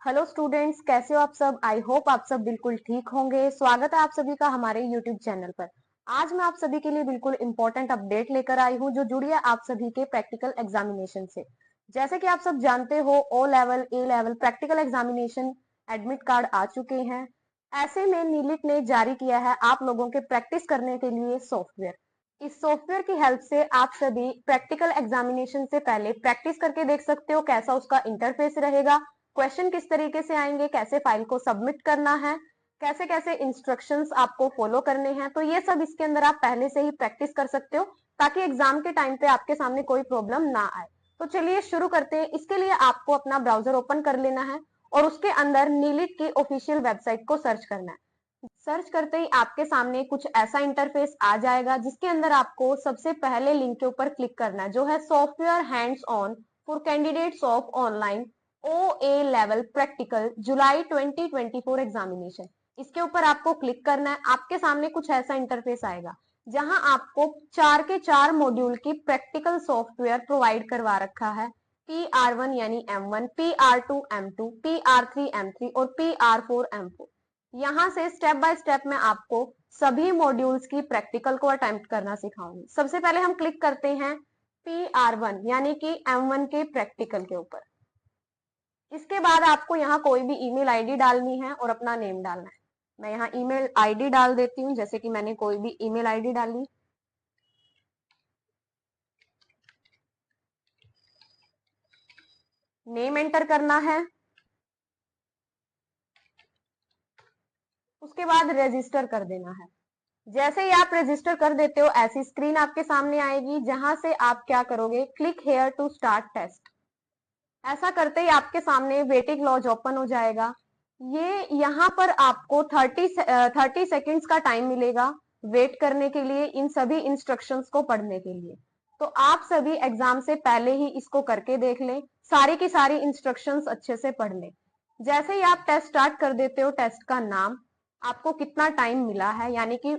Hello students, कैसे हो आप सब। आई होप आप सब बिल्कुल ठीक होंगे। स्वागत है आप सभी का हमारे यूट्यूब चैनल पर। आज मैं आप सभी के लिए बिल्कुल इंपॉर्टेंट अपडेट लेकर आई हूँ जो जुड़ी है आप सभी के प्रैक्टिकल एग्जामिनेशन से। जैसे कि आप सब जानते हो, O level A level practical examination admit card आ चुके हैं। ऐसे में नीलिट ने जारी किया है आप लोगों के प्रैक्टिस करने के लिए सॉफ्टवेयर। इस सॉफ्टवेयर की हेल्प से आप सभी प्रैक्टिकल एग्जामिनेशन से पहले प्रैक्टिस करके देख सकते हो कैसा उसका इंटरफेस रहेगा, क्वेश्चन किस तरीके से आएंगे, कैसे फाइल को सबमिट करना है, कैसे कैसे इंस्ट्रक्शंस आपको फॉलो करने हैं। तो ये सब इसके अंदर आप पहले से ही प्रैक्टिस कर सकते हो ताकि एग्जाम के टाइम पे आपके सामने कोई प्रॉब्लम ना आए। तो चलिए शुरू करते हैं। इसके लिए आपको अपना ब्राउजर ओपन कर लेना है और उसके अंदर नीलिट की ऑफिशियल वेबसाइट को सर्च करना है। सर्च करते ही आपके सामने कुछ ऐसा इंटरफेस आ जाएगा जिसके अंदर आपको सबसे पहले लिंक के ऊपर क्लिक करना है जो है software hands on for candidates of online OA level practical July 2024 examination. इसके ऊपर आपको क्लिक करना है। आपके सामने कुछ ऐसा इंटरफेस आएगा जहां आपको 4 के 4 मॉड्यूल की प्रैक्टिकल सॉफ्टवेयर प्रोवाइड करवा रखा है। PR1 यानी M1, PR2 M2, PR3 M3 और PR4 M4। यहाँ से स्टेप बाय स्टेप में आपको सभी मॉड्यूल्स की प्रैक्टिकल को अटेम्प्ट करना सिखाऊंगी। सबसे पहले हम क्लिक करते हैं PR1 यानी कि M1 के प्रैक्टिकल के ऊपर। इसके बाद आपको यहाँ कोई भी ईमेल आईडी डालनी है और अपना नेम डालना है। मैं यहाँ ईमेल आईडी डाल देती हूँ, जैसे कि मैंने कोई भी ईमेल आईडी डाली। नेम एंटर करना है। उसके बाद रजिस्टर कर देना है। जैसे ही आप रजिस्टर कर देते हो ऐसी स्क्रीन आपके सामने आएगी जहां से आप क्या करोगे, click here to start test. ऐसा करते ही आपके सामने वेटिंग लॉज ओपन हो जाएगा। ये यहाँ पर आपको 30 सेकेंड्स का टाइम मिलेगा वेट करने के लिए, इन सभी इंस्ट्रक्शंस को पढ़ने के लिए। तो आप सभी एग्जाम से पहले ही इसको करके देख लें, सारी की सारी इंस्ट्रक्शंस अच्छे से पढ़ लें। जैसे ही आप टेस्ट स्टार्ट कर देते हो, टेस्ट का नाम, आपको कितना टाइम मिला है, यानी कि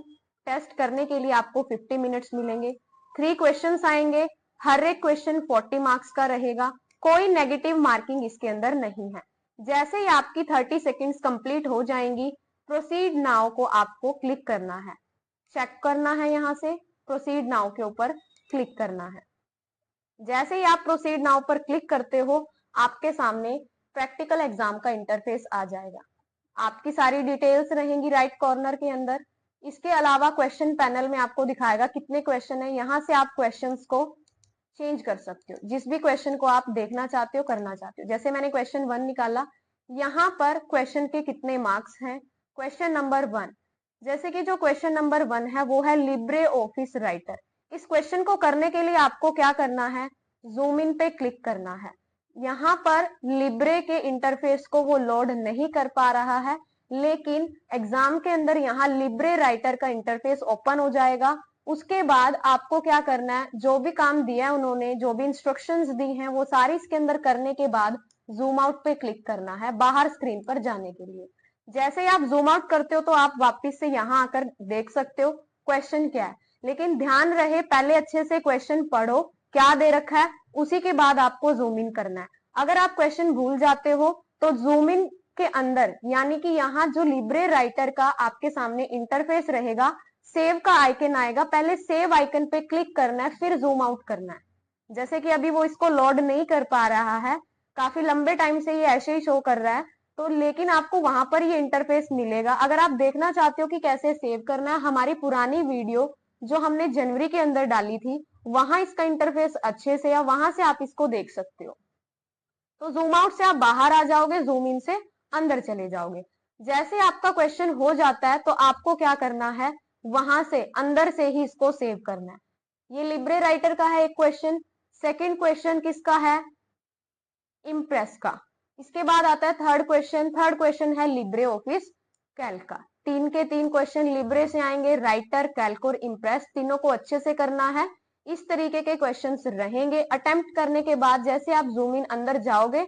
टेस्ट करने के लिए आपको 50 मिनट्स मिलेंगे। 3 क्वेश्चंस आएंगे, हर एक क्वेश्चन 40 मार्क्स का रहेगा। कोई नेगेटिव मार्किंग इसके अंदर नहीं है। जैसे ही आपकी 30 सेकेंड्स कंप्लीट हो जाएंगी, प्रोसीड नाउ को आपको क्लिक करना है। चेक करना है, यहाँ से प्रोसीड नाउ के ऊपर क्लिक करना है। जैसे ही आप प्रोसीड नाउ पर क्लिक करते हो, आपके सामने प्रैक्टिकल एग्जाम का इंटरफेस आ जाएगा। आपकी सारी डिटेल्स रहेंगी राइट कॉर्नर के अंदर। इसके अलावा क्वेश्चन पैनल में आपको दिखाएगा कितने क्वेश्चन है। यहाँ से आप क्वेश्चंस को चेंज कर सकते हो, जिस भी क्वेश्चन को आप देखना चाहते हो, करना चाहते हो। जैसे मैंने क्वेश्चन 1 निकाला, यहाँ पर क्वेश्चन के कितने मार्क्स हैं। क्वेश्चन नंबर 1, जैसे कि जो क्वेश्चन नंबर 1 है वो है लिब्रे ऑफिस राइटर। इस क्वेश्चन को करने के लिए आपको क्या करना है, जूम इन पे क्लिक करना है। यहाँ पर लिब्रे के इंटरफेस को वो लोड नहीं कर पा रहा है, लेकिन एग्जाम के अंदर यहाँ लिब्रे राइटर का इंटरफेस ओपन हो जाएगा। उसके बाद आपको क्या करना है, जो भी काम दिया है उन्होंने, जो भी इंस्ट्रक्शंस दी हैं, वो सारी इसके अंदर करने के बाद जूम आउट पे क्लिक करना है बाहर स्क्रीन पर जाने के लिए। जैसे ही आप जूम आउट करते हो तो आप वापस से यहाँ आकर देख सकते हो क्वेश्चन क्या है। लेकिन ध्यान रहे, पहले अच्छे से क्वेश्चन पढ़ो क्या दे रखा है, उसी के बाद आपको जूम इन करना है। अगर आप क्वेश्चन भूल जाते हो तो जूम इन के अंदर, यानी कि यहाँ जो लिब्रे राइटर का आपके सामने इंटरफेस रहेगा, सेव का आइकन आएगा, पहले सेव आइकन पे क्लिक करना है, फिर जूम आउट करना है। जैसे कि अभी वो इसको लोड नहीं कर पा रहा है, काफी लंबे टाइम से ये ऐसे ही शो कर रहा है, तो लेकिन आपको वहां पर ये इंटरफेस मिलेगा। अगर आप देखना चाहते हो कि कैसे सेव करना है, हमारी पुरानी वीडियो जो हमने जनवरी के अंदर डाली थी, वहां इसका इंटरफेस अच्छे से, या वहां से आप इसको देख सकते हो। तो जूम आउट से आप बाहर आ जाओगे, जूम इन से अंदर चले जाओगे। जैसे आपका क्वेश्चन हो जाता है तो आपको क्या करना है, वहां से अंदर से ही इसको सेव करना है। ये लिब्रे राइटर का है एक क्वेश्चन। सेकंड क्वेश्चन किसका है, इम्प्रेस का। इसके बाद आता है थर्ड क्वेश्चन। थर्ड क्वेश्चन है लिब्रे ऑफिस कैल्क का। 3 के 3 क्वेश्चन लिब्रे से आएंगे, राइटर, कैल्क और इम्प्रेस, तीनों को अच्छे से करना है। इस तरीके के क्वेश्चंस रहेंगे। अटेम्प्ट करने के बाद जैसे आप जूम इन अंदर जाओगे,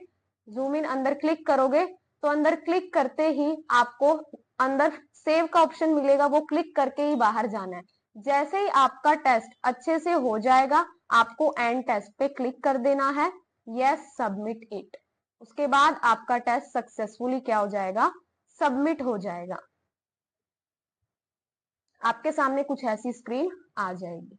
जूम इन अंदर क्लिक करोगे, तो अंदर क्लिक करते ही आपको अंदर सेव का ऑप्शन मिलेगा, वो क्लिक करके ही बाहर जाना है। जैसे ही आपका टेस्ट अच्छे से हो जाएगा, आपको एंड टेस्ट पे क्लिक कर देना है, यस सबमिट इट। उसके बाद आपका टेस्ट सक्सेसफुली क्या हो जाएगा, सबमिट हो जाएगा। आपके सामने कुछ ऐसी स्क्रीन आ जाएगी।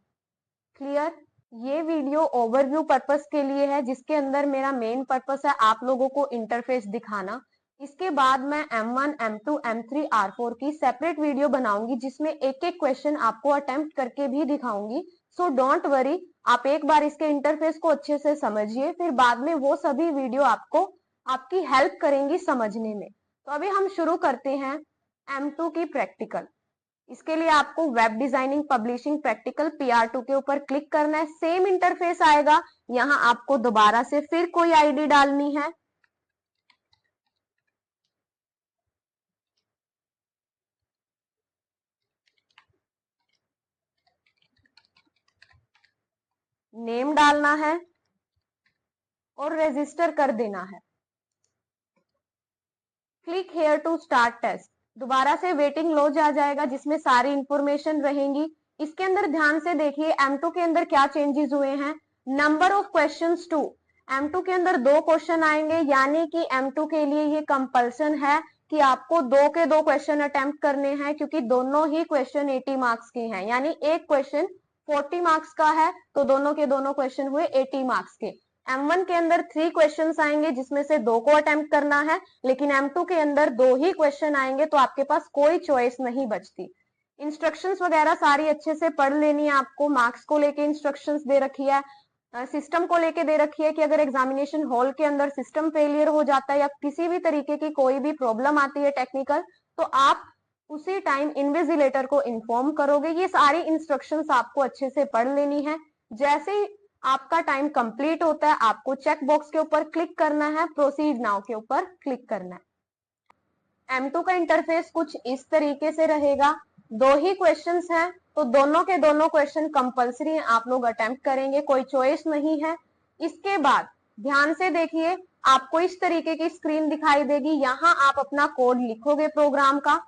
क्लियर? ये वीडियो ओवरव्यू पर्पस के लिए है, जिसके अंदर मेरा मेन पर्पस है आप लोगों को इंटरफेस दिखाना। इसके बाद मैं M1, M2, M3, R4 की सेपरेट वीडियो बनाऊंगी, जिसमें एक एक क्वेश्चन आपको अटेम्प्ट करके भी दिखाऊंगी। सो डोंट वरी, आप एक बार इसके इंटरफेस को अच्छे से समझिए, फिर बाद में वो सभी वीडियो आपको आपकी हेल्प करेंगी समझने में। तो अभी हम शुरू करते हैं M2 की प्रैक्टिकल। इसके लिए आपको web designing publishing practical PR2 के ऊपर क्लिक करना है। सेम इंटरफेस आएगा, यहाँ आपको दोबारा से फिर कोई आईडी डालनी है। नेम डालना है और रजिस्टर कर देना है। Click here to start test. दोबारा से वेटिंग लॉज आ जाएगा, जिसमें सारी इंफॉर्मेशन रहेंगी। इसके अंदर ध्यान से देखिए M2 के अंदर क्या चेंजेस हुए हैं। नंबर ऑफ क्वेश्चंस 2, M2 के अंदर 2 क्वेश्चन आएंगे, यानी कि M2 के लिए ये कंपल्सन है कि आपको 2 के 2 क्वेश्चन अटेम्प्ट करने हैं, क्योंकि दोनों ही क्वेश्चन 80 मार्क्स के हैं। यानी एक क्वेश्चन 40 मार्क्स का है, तो दोनों के दोनों क्वेश्चन हुए 80 मार्क्स के। M1 के अंदर 3 क्वेश्चंस आएंगे, जिसमें से 2 को अटेम्प्ट करना है, लेकिन M2 के अंदर 2 ही क्वेश्चन आएंगे, तो आपके पास कोई चॉइस नहीं बचती। इंस्ट्रक्शंस वगैरह सारी अच्छे से पढ़ लेनी है आपको। मार्क्स को लेके इंस्ट्रक्शंस दे रखी है, सिस्टम को लेके दे रखी है कि अगर एग्जामिनेशन हॉल के अंदर सिस्टम फेलियर हो जाता है या किसी भी तरीके की कोई भी प्रॉब्लम आती है टेक्निकल, तो आप उसी टाइम इन्विजिलेटर को इन्फॉर्म करोगे। ये सारी इंस्ट्रक्शंस आपको अच्छे से पढ़ लेनी है। जैसे ही आपका टाइम कंप्लीट होता है, आपको चेक बॉक्स के ऊपर क्लिक करना है, प्रोसीड नाउ के ऊपर क्लिक करना है। M2 का इंटरफेस कुछ इस तरीके से रहेगा। 2 ही क्वेश्चंस हैं, तो दोनों के दोनों क्वेश्चन कंपलसरी हैं, आप लोग अटेम्प्ट करेंगे, कोई चॉइस नहीं है। इसके बाद ध्यान से देखिए, आपको इस तरीके की स्क्रीन दिखाई देगी। यहाँ आप अपना कोड लिखोगे प्रोग्राम का।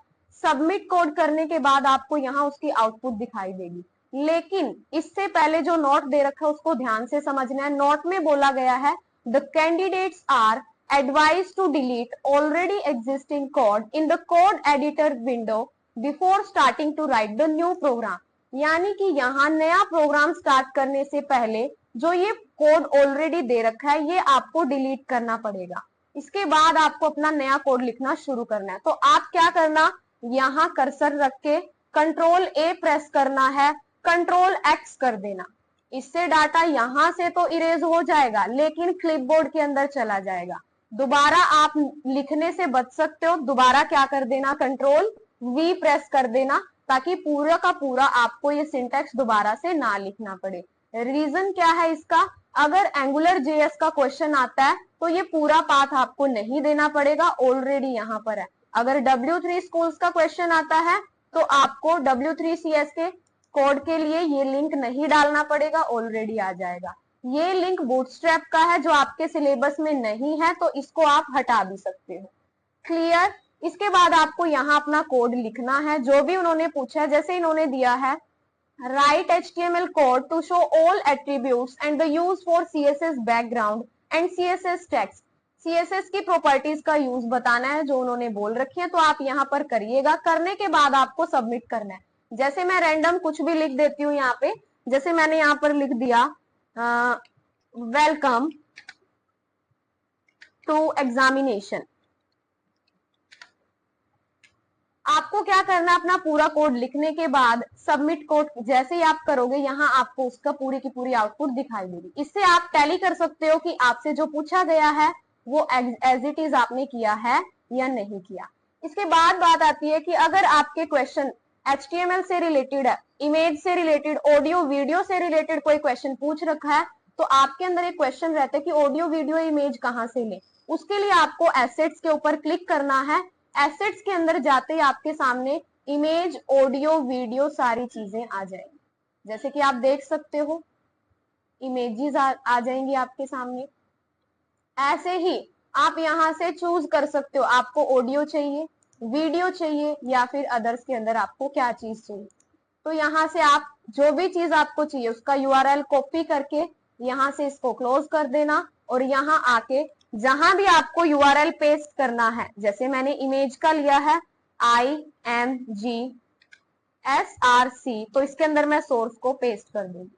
सबमिट कोड करने के बाद आपको यहाँ उसकी आउटपुट दिखाई देगी। लेकिन इससे पहले जो नोट दे रखा है उसको ध्यान से समझना है। नोट में बोला गया है, the candidates are advised to delete already existing code in the code editor window before starting to write the new program। यानी कि यहाँ नया प्रोग्राम स्टार्ट करने से पहले जो ये कोड ऑलरेडी दे रखा है, ये आपको डिलीट करना पड़ेगा। इसके बाद आपको अपना नया कोड लिखना शुरू करना है। तो आप क्या करना, यहाँ कर्सर रख के Ctrl+A प्रेस करना है, Ctrl+X कर देना। इससे डाटा यहां से तो इरेज हो जाएगा, लेकिन क्लिपबोर्ड के अंदर चला जाएगा। दोबारा आप लिखने से बच सकते हो, दोबारा क्या कर देना, Ctrl+V प्रेस कर देना, ताकि पूरा का पूरा आपको ये सिंटैक्स दोबारा से ना लिखना पड़े। रीजन क्या है इसका, अगर एंगुलर JS का क्वेश्चन आता है तो ये पूरा पाथ आपको नहीं देना पड़ेगा, ऑलरेडी यहाँ पर है। अगर W3 स्कूल्स का क्वेश्चन आता है तो आपको W3CS के कोड के लिए ये लिंक नहीं डालना पड़ेगा, ऑलरेडी आ जाएगा। ये लिंक बूटस्ट्रैप का है जो आपके सिलेबस में नहीं है, तो इसको आप हटा भी सकते हो। क्लियर? इसके बाद आपको यहाँ अपना कोड लिखना है, जो भी उन्होंने पूछा है। जैसे इन्होंने दिया है, write HTML code to show all attributes and the use for CSS background and CSS text। CSS की प्रॉपर्टीज का यूज बताना है जो उन्होंने बोल रखी है, तो आप यहाँ पर करिएगा। करने के बाद आपको सबमिट करना है। जैसे मैं रैंडम कुछ भी लिख देती हूँ यहाँ पे, जैसे मैंने यहाँ पर लिख दिया वेलकम टू एग्जामिनेशन। आपको क्या करना है, अपना पूरा कोड लिखने के बाद सबमिट कोड जैसे ही आप करोगे, यहाँ आपको उसका पूरी की पूरी आउटपुट दिखाई देगी। इससे आप टैली कर सकते हो कि आपसे जो पूछा गया है वो एज इट इज आपने किया है या नहीं किया। इसके बाद बात आती है कि अगर आपके क्वेश्चन HTML से रिलेटेड है, इमेज से रिलेटेड, ऑडियो वीडियो से रिलेटेड कोई क्वेश्चन पूछ रखा है, तो आपके अंदर एक क्वेश्चन रहता है कि ऑडियो वीडियो इमेज कहाँ से ले। उसके लिए आपको एसेट्स के ऊपर क्लिक करना है। एसेट्स के अंदर जाते ही आपके सामने इमेज, ऑडियो, वीडियो सारी चीजें आ जाएंगी। जैसे कि आप देख सकते हो, इमेजेस आ जाएंगी आपके सामने। ऐसे ही आप यहाँ से चूज कर सकते हो, आपको ऑडियो चाहिए, वीडियो चाहिए, या फिर अदर्स के अंदर आपको क्या चीज चाहिए। तो यहाँ से आप जो भी चीज आपको चाहिए उसका URL कॉपी करके यहाँ से इसको क्लोज कर देना और यहाँ आके जहां भी आपको URL पेस्ट करना है, जैसे मैंने इमेज का लिया है IMG_SRC, तो इसके अंदर मैं सोर्स को पेस्ट कर दूंगी।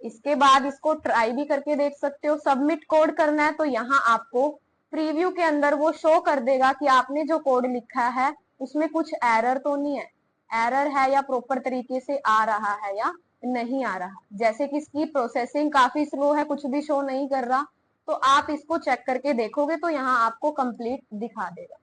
इसके बाद इसको ट्राई भी करके देख सकते हो। सबमिट कोड करना है तो यहाँ आपको प्रीव्यू के अंदर वो शो कर देगा कि आपने जो कोड लिखा है उसमें कुछ एरर तो नहीं है, एरर है या प्रॉपर तरीके से आ रहा है या नहीं आ रहा। जैसे कि इसकी प्रोसेसिंग काफी स्लो है, कुछ भी शो नहीं कर रहा, तो आप इसको चेक करके देखोगे तो यहाँ आपको कंप्लीट दिखा देगा।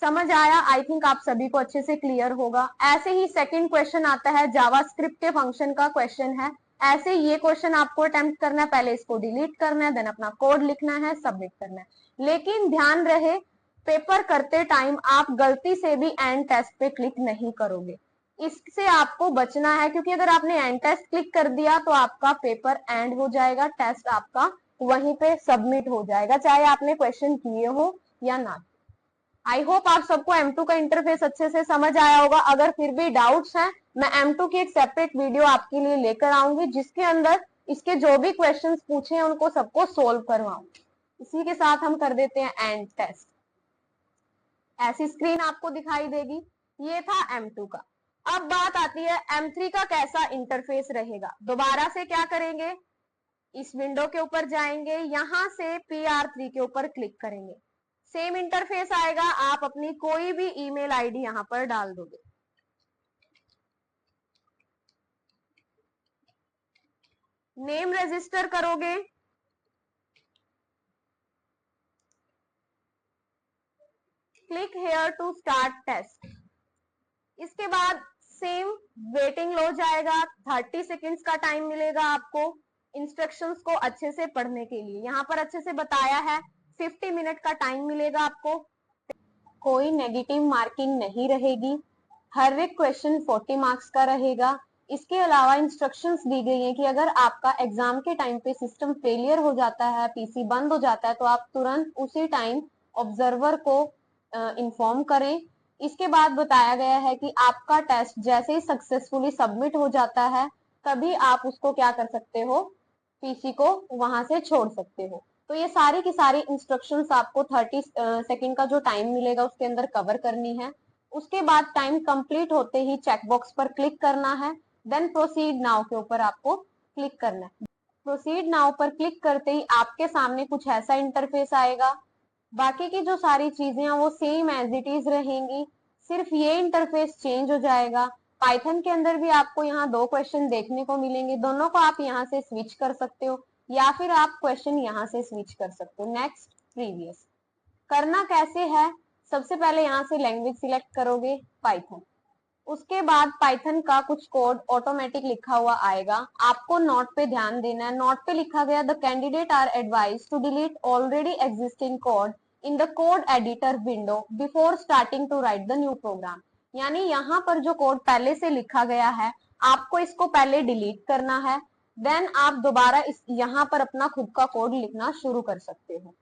समझ आया? आई थिंक आप सभी को अच्छे से क्लियर होगा। ऐसे ही सेकंड क्वेश्चन आता है, जावास्क्रिप्ट के फंक्शन का क्वेश्चन है। ऐसे ये क्वेश्चन आपको अटेम्प्ट करना है, पहले इसको डिलीट करना है, देन अपना कोड लिखना है, सबमिट करना है। लेकिन ध्यान रहे, पेपर करते टाइम आप गलती से भी एंड टेस्ट पे क्लिक नहीं करोगे, इससे आपको बचना है, क्योंकि अगर आपने एंड टेस्ट क्लिक कर दिया तो आपका पेपर एंड हो जाएगा, टेस्ट आपका वहीं पे सबमिट हो जाएगा, चाहे आपने क्वेश्चन किए हो या ना। आई होप आप सबको M2 का इंटरफेस अच्छे से समझ आया होगा। अगर फिर भी डाउट्स हैं, मैं M2 की एक सेपरेट वीडियो आपके लिए लेकर आऊंगी, जिसके अंदर इसके जो भी क्वेश्चंस पूछे हैं उनको सबको सोल्व करवाऊंगी। इसी के साथ हम कर देते हैं एंड टेस्ट। ऐसी स्क्रीन आपको दिखाई देगी। ये था M2 का। अब बात आती है M3 का कैसा इंटरफेस रहेगा। दोबारा से क्या करेंगे, इस विंडो के ऊपर जाएंगे, यहां से PR3 के ऊपर क्लिक करेंगे, सेम इंटरफेस आएगा। आप अपनी कोई भी ईमेल आईडी यहां पर डाल दोगे, नेम रजिस्टर करोगे, click here to start test. इसके बाद सेम वेटिंग लो जाएगा, 30 सेकेंड्स का टाइम मिलेगा आपको इंस्ट्रक्शंस को अच्छे से पढ़ने के लिए। यहाँ पर अच्छे से बताया है, 50 मिनट का टाइम मिलेगा आपको, कोई नेगेटिव मार्किंग नहीं रहेगी, हर एक क्वेश्चन 40 मार्क्स का रहेगा। इसके अलावा इंस्ट्रक्शंस दी गई हैं कि अगर आपका एग्जाम के टाइम पे सिस्टम फेलियर हो जाता है, पीसी बंद हो जाता है, तो आप तुरंत उसी टाइम ऑब्जर्वर को इन्फॉर्म करें। इसके बाद बताया गया है कि आपका टेस्ट जैसे ही सक्सेसफुली सबमिट हो जाता है, तभी आप उसको क्या कर सकते हो, पीसी को वहां से छोड़ सकते हो। तो ये सारी की सारी इंस्ट्रक्शंस आपको 30 सेकंड का जो टाइम मिलेगा उसके अंदर कवर करनी है। उसके बाद टाइम कंप्लीट होते ही चेकबॉक्स पर क्लिक करना है, देन प्रोसीड नाउ के ऊपर आपको क्लिक करना है। प्रोसीड नाउ पर क्लिक करते ही आपके सामने कुछ ऐसा इंटरफेस आएगा। बाकी की जो सारी चीजें हैं वो सेम एज इट इज रहेंगी, सिर्फ ये इंटरफेस चेंज हो जाएगा। पाइथन के अंदर भी आपको यहाँ 2 क्वेश्चन देखने को मिलेंगे, दोनों को आप यहाँ से स्विच कर सकते हो या फिर आप क्वेश्चन यहाँ से स्विच कर सकते हो। Next, previous. करना कैसे है, सबसे पहले यहाँ से लैंग्वेज सिलेक्ट करोगे पाइथन, उसके बाद पाइथन का कुछ कोड ऑटोमेटिक लिखा हुआ आएगा, आपको नोट पे ध्यान देना है। नोट पे लिखा गया, the candidate are advise to delete already existing code in the code editor window before starting to write the new program. यानी यहाँ पर जो कोड पहले से लिखा गया है, आपको इसको पहले डिलीट करना है, देन आप दोबारा इस यहाँ पर अपना खुद का कोड लिखना शुरू कर सकते हो।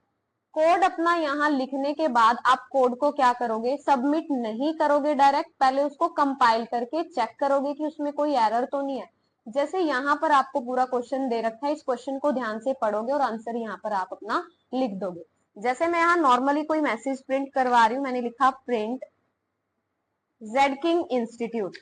कोड अपना यहाँ लिखने के बाद आप कोड को क्या करोगे, सबमिट नहीं करोगे डायरेक्ट, पहले उसको कंपाइल करके चेक करोगे कि उसमें कोई एरर तो नहीं है। जैसे यहाँ पर आपको पूरा क्वेश्चन दे रखा है, इस क्वेश्चन को ध्यान से पढ़ोगे और आंसर यहाँ पर आप अपना लिख दोगे। जैसे मैं यहाँ नॉर्मली कोई मैसेज प्रिंट करवा रही हूँ, मैंने लिखा प्रिंट जेडकिंग इंस्टीट्यूट।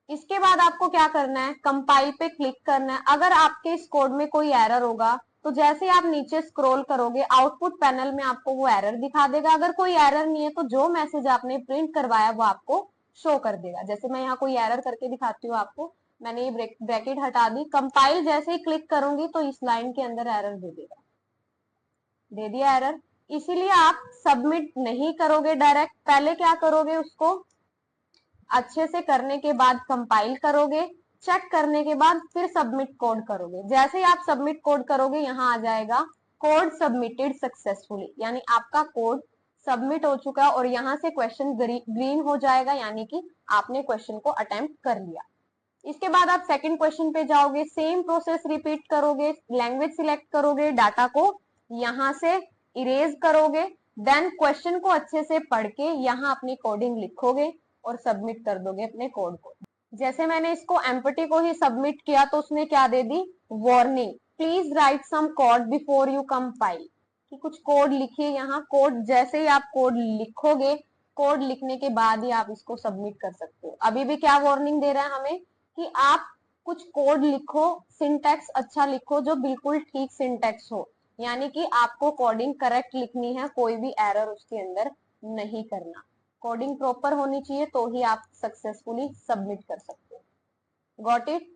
इसके बाद आपको क्या करना है, कंपाइल पे क्लिक करना है। अगर आपके इस कोड में कोई एरर होगा तो जैसे आप नीचे स्क्रॉल करोगे, आउटपुट पैनल में आपको वो एरर दिखा देगा। अगर कोई एरर नहीं है तो जो मैसेज आपने प्रिंट करवाया वो आपको शो कर देगा। जैसे मैं यहाँ कोई एरर करके दिखाती हूँ आपको, मैंने ये ब्रैकेट हटा दी, कंपाइल जैसे ही क्लिक करूंगी तो इस लाइन के अंदर एरर दे देगा, दे दिया एरर। इसीलिए आप सबमिट नहीं करोगे डायरेक्ट, पहले क्या करोगे, उसको अच्छे से करने के बाद कंपाइल करोगे, चेक करने के बाद फिर सबमिट कोड करोगे। जैसे ही आप सबमिट कोड करोगे, यहाँ आ जाएगा कोड सबमिटेड सक्सेसफुली, यानी आपका कोड सबमिट हो चुका और यहाँ से क्वेश्चन ग्रीन हो जाएगा, यानी कि आपने क्वेश्चन को अटेम्प्ट कर लिया। इसके बाद आप सेकंड क्वेश्चन पे जाओगे, सेम प्रोसेस रिपीट करोगे, लैंग्वेज सिलेक्ट करोगे, डाटा को यहाँ से इरेज करोगे, देन क्वेश्चन को अच्छे से पढ़ के यहाँ अपनी कोडिंग लिखोगे और सबमिट कर दोगे अपने कोड को। जैसे मैंने इसको एम्पटी को ही सबमिट किया तो उसने क्या दे दी, warning, please write some code before you compile, कि कुछ कोड लिखिए यहाँ। कोड जैसे ही आप कोड लिखोगे, कोड लिखने के बाद ही आप इसको सबमिट कर सकते हो। अभी भी क्या वार्निंग दे रहा है हमें कि आप कुछ कोड लिखो, सिंटैक्स अच्छा लिखो, जो बिल्कुल ठीक सिंटैक्स हो, यानी कि आपको कोडिंग करेक्ट लिखनी है, कोई भी एरर उसके अंदर नहीं करना। कोडिंग प्रॉपर होनी चाहिए तो ही आप सक्सेसफुली सबमिट कर सकते हो। Got it?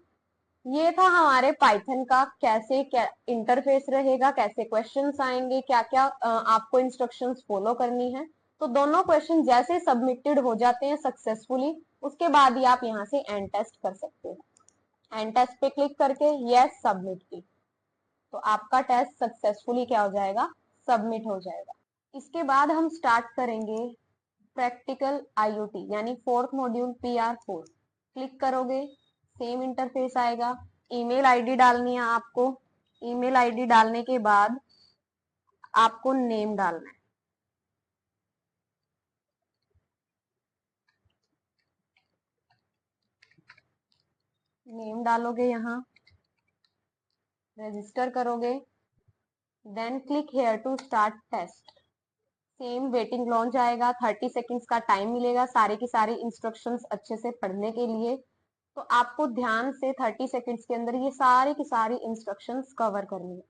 ये था हमारे पाइथन का कैसे क्या इंटरफेस रहेगा, कैसे क्वेश्चंस आएंगे, क्या क्या आपको इंस्ट्रक्शंस फॉलो करनी है। तो दोनों क्वेश्चन जैसे सबमिटेड हो जाते हैं सक्सेसफुली, उसके बाद ही आप यहाँ से एंड टेस्ट कर सकते हो। एंड टेस्ट पे क्लिक करके यस सबमिट की, तो आपका टेस्ट सक्सेसफुली क्या हो जाएगा, सबमिट हो जाएगा। इसके बाद हम स्टार्ट करेंगे प्रैक्टिकल आईओटी यानी फोर्थ मॉड्यूल PR4। क्लिक करोगे, सेम इंटरफेस आएगा। ईमेल आईडी डालनी है आपको। ईमेल आईडी डालने के बाद आपको नेम डालना है। नेम डालोगे, यहाँ रजिस्टर करोगे, then click here to start test. Same waiting launch आएगा, 30 सेकेंड्स का टाइम मिलेगा सारी की सारी इंस्ट्रक्शंस अच्छे से पढ़ने के लिए। तो आपको ध्यान से 30 सेकेंड्स के अंदर ये सारी की सारी इंस्ट्रक्शंस कवर करनी है।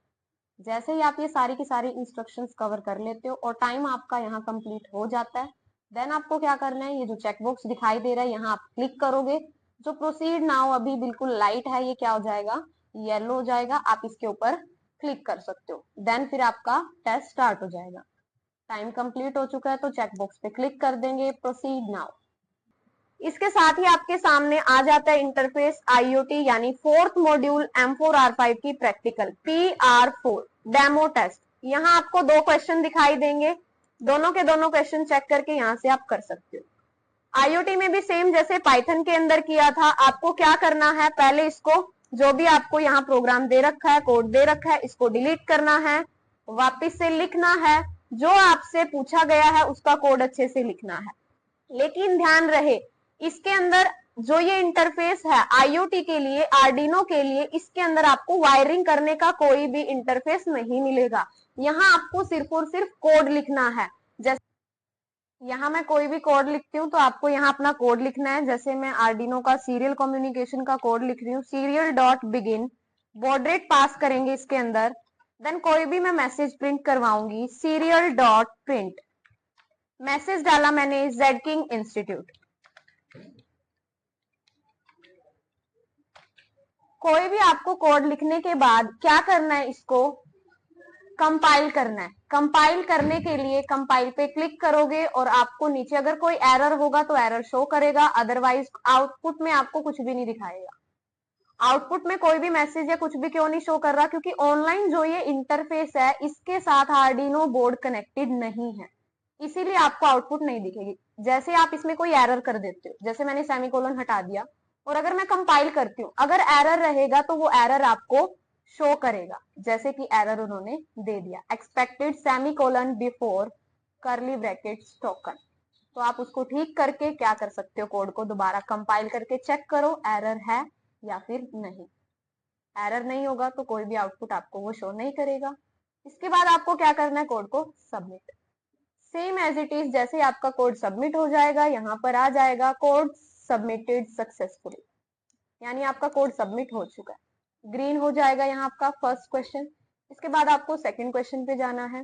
जैसे ही आप ये सारी की सारी इंस्ट्रक्शंस कवर कर लेते हो और टाइम आपका यहाँ कंप्लीट हो जाता है, देन आपको क्या करना है, ये जो चेकबॉक्स दिखाई दे रहा है यहाँ आप क्लिक करोगे। जो प्रोसीड नाउ अभी बिल्कुल लाइट है, ये क्या हो जाएगा, येलो हो जाएगा। आप इसके ऊपर क्लिक कर सकते हो, देन फिर आपका टेस्ट स्टार्ट हो जाएगा। टाइम कंप्लीट हो चुका है तो चेकबॉक्स पे क्लिक कर देंगे, प्रोसीड नाउ। इसके साथ ही आपके सामने आ जाता है इंटरफेस आईओटी यानी फोर्थ मॉड्यूल M4R5 की प्रैक्टिकल PR4 डेमो टेस्ट। यहाँ आपको दो क्वेश्चन दिखाई देंगे, दोनों के दोनों क्वेश्चन चेक करके यहाँ से आप कर सकते हो। आईओटी में भी सेम जैसे पाइथन के अंदर किया था, आपको क्या करना है, पहले इसको जो भी आपको यहाँ प्रोग्राम दे रखा है, कोड दे रखा है, इसको डिलीट करना है, वापिस से लिखना है, जो आपसे पूछा गया है उसका कोड अच्छे से लिखना है। लेकिन ध्यान रहे, इसके अंदर जो ये इंटरफेस है आईओटी के लिए, आर्डिनो के लिए, इसके अंदर आपको वायरिंग करने का कोई भी इंटरफेस नहीं मिलेगा। यहाँ आपको सिर्फ और सिर्फ कोड लिखना है। जैसे यहाँ मैं कोई भी कोड लिखती हूँ तो आपको यहाँ अपना कोड लिखना है। जैसे मैं आर्डिनो का सीरियल कम्युनिकेशन का कोड लिख रही हूँ, serial dot begin, baud rate pass करेंगे इसके अंदर, देन कोई भी मैं मैसेज प्रिंट करवाऊंगी, सीरियल डॉट प्रिंट, मैसेज डाला मैंने जेड किंग इंस्टीट्यूट। कोई भी आपको कोड लिखने के बाद क्या करना है, इसको कंपाइल करना है। कंपाइल करने के लिए कंपाइल पे क्लिक करोगे और आपको नीचे अगर कोई एरर होगा तो एरर शो करेगा, अदरवाइज आउटपुट में आपको कुछ भी नहीं दिखाएगा। आउटपुट में कोई भी मैसेज या कुछ भी क्यों नहीं शो कर रहा, क्योंकि ऑनलाइन जो ये इंटरफेस है इसके साथ आर्डिनो बोर्ड कनेक्टेड नहीं है, इसीलिए आपको आउटपुट नहीं दिखेगी। जैसे आप इसमें कोई एरर कर देते हो, जैसे मैंने सेमीकोलन हटा दिया और अगर मैं कंपाइल करती हूँ, अगर एरर रहेगा तो वो एरर आपको शो करेगा। जैसे कि एरर उन्होंने दे दिया, एक्सपेक्टेड सेमीकोलन बिफोर करली ब्रैकेट्स टोकन, तो आप उसको ठीक करके क्या कर सकते हो, कोड को दोबारा कंपाइल करके चेक करो एरर है या फिर नहीं। एरर नहीं होगा तो कोई भी आउटपुट आपको वो शो नहीं करेगा। इसके बाद आपको क्या करना है, कोड को submit. Same as it is, जैसे आपका कोड सबमिट हो जाएगा यहाँ पर आ जाएगा कोड सबमिटेड सक्सेसफुली, यानी आपका कोड सबमिट हो चुका है। ग्रीन हो जाएगा यहाँ आपका फर्स्ट क्वेश्चन। इसके बाद आपको सेकंड क्वेश्चन पे जाना है।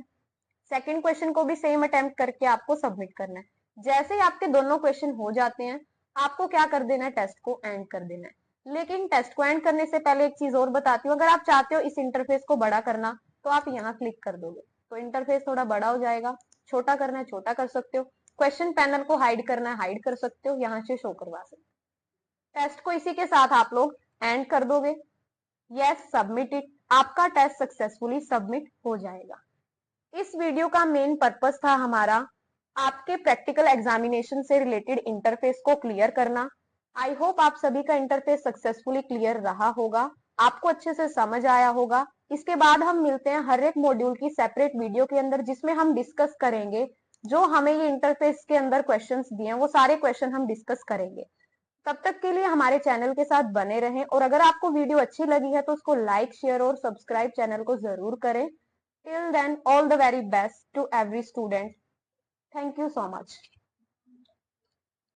सेकंड क्वेश्चन को भी सेम अटेम्प्ट करके आपको सबमिट करना है। जैसे ही आपके दोनों क्वेश्चन हो जाते हैं, आपको क्या कर देना है, टेस्ट को एंड कर देना है। लेकिन टेस्ट को एंड करने से पहले एक चीज और बताती हूँ, अगर आप चाहते हो इस इंटरफेस को बड़ा करना तो आप यहाँ क्लिक कर दोगे तो इंटरफेस थोड़ा बड़ा हो जाएगा। छोटा करना है छोटा कर सकते हो, क्वेश्चन पैनल को हाइड करना है हाइड कर सकते हो, यहाँ से शो करवा सकते हो। टेस्ट को इसी के साथ आप लोग एंड कर दोगे, यस सबमिट इट, आपका टेस्ट सक्सेसफुली सबमिट हो जाएगा। इस वीडियो का मेन पर्पस था हमारा आपके प्रैक्टिकल एग्जामिनेशन से रिलेटेड इंटरफेस को क्लियर करना। आई होप आप सभी का इंटरफेस सक्सेसफुली क्लियर रहा होगा, आपको अच्छे से समझ आया होगा। इसके बाद हम मिलते हैं हर एक मॉड्यूल की सेपरेट वीडियो के अंदर, जिसमें हम डिस्कस करेंगे जो हमें ये इंटरफेस के अंदर क्वेश्चंस दिए हैं, वो सारे क्वेश्चन हम डिस्कस करेंगे। तब तक के लिए हमारे चैनल के साथ बने रहें और अगर आपको वीडियो अच्छी लगी है तो उसको लाइक, शेयर और सब्सक्राइब चैनल को जरूर करें। Till then all the very best to every student. Thank you so much.